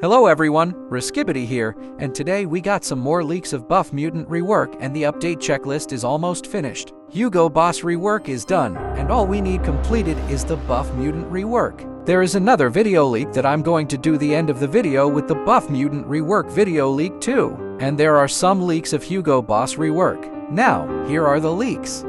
Hello everyone, Riskibity here, and today we got some more leaks of Buff Mutant rework and the update checklist is almost finished. Hugo Boss rework is done, and all we need completed is the Buff Mutant rework. There is another video leak that I'm going to do the end of the video with the Buff Mutant rework video leak too. And there are some leaks of Hugo Boss rework. Now, here are the leaks.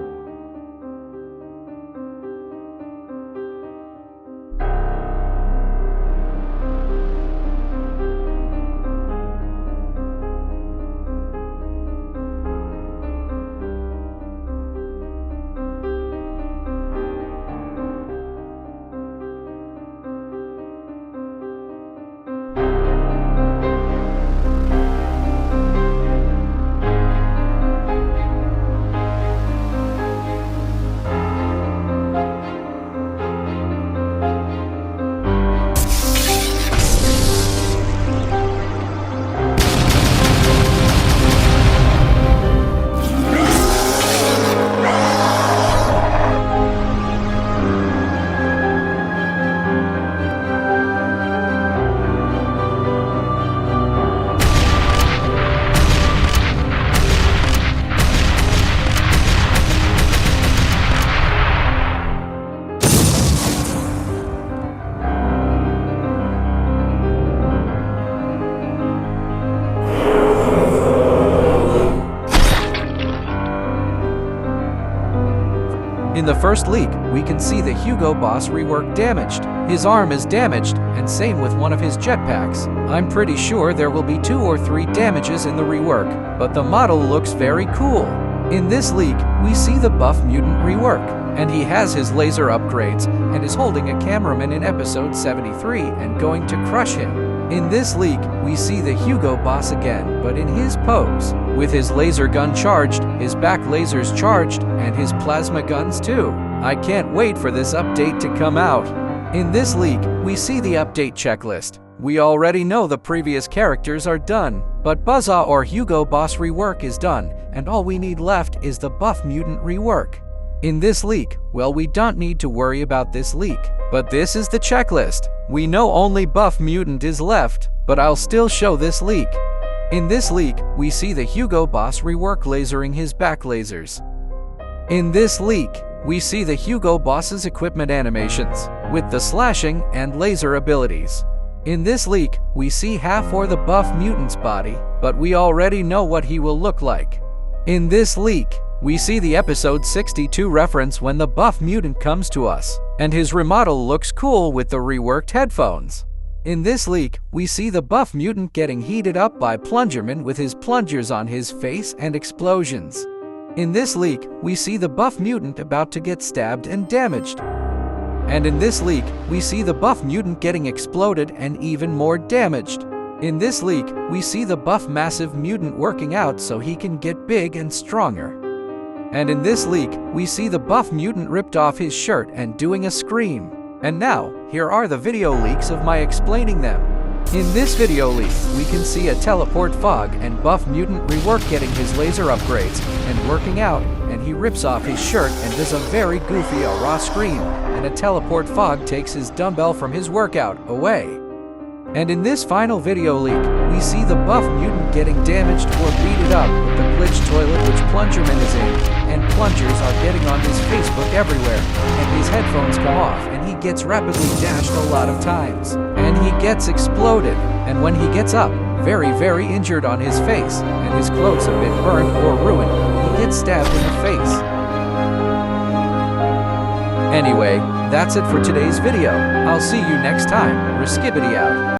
In the first leak, we can see the Hugo Boss rework damaged. His arm is damaged, and same with one of his jetpacks. I'm pretty sure there will be 2 or 3 damages in the rework, but the model looks very cool. In this leak, we see the Buff Mutant rework, and he has his laser upgrades, and is holding a cameraman in episode 73 and going to crush him. In this leak, we see the Hugo Boss again, but in his pose, with his laser gun charged, his back lasers charged, and his plasma guns too. I can't wait for this update to come out. In this leak, we see the update checklist. We already know the previous characters are done, but Buzzsaw or Hugo Boss rework is done, and all we need left is the Buff Mutant rework. In this leak, well, we don't need to worry about this leak, but this is the checklist. We know only Buff Mutant is left, but I'll still show this leak. In this leak, we see the Hugo Boss rework lasering his back lasers. In this leak, we see the Hugo Boss's equipment animations, with the slashing and laser abilities. In this leak, we see half or the Buff Mutant's body, but we already know what he will look like. In this leak, we see the episode 62 reference when the Buff Mutant comes to us, and his remodel looks cool with the reworked headphones. In this leak, we see the Buff Mutant getting heated up by Plungerman with his plungers on his face and explosions. In this leak, we see the Buff Mutant about to get stabbed and damaged. And in this leak, we see the Buff Mutant getting exploded and even more damaged. In this leak, we see the Buff Massive Mutant working out so he can get big and stronger. And in this leak, we see the Buff Mutant ripped off his shirt and doing a scream. And now, here are the video leaks of my explaining them. In this video leak, we can see a teleport fog and Buff Mutant rework getting his laser upgrades and working out, and he rips off his shirt and does a very goofy raw scream, and a teleport fog takes his dumbbell from his workout away. And in this final video leak, we see the Buff Mutant getting damaged or beaten up with the glitch toilet which Plungerman is in, and plungers are getting on his Facebook everywhere, and his headphones come off and he gets rapidly dashed a lot of times, and he gets exploded, and when he gets up, very injured on his face, and his clothes have been burned or ruined, he gets stabbed in the face. Anyway, that's it for today's video. I'll see you next time. Riskibity out.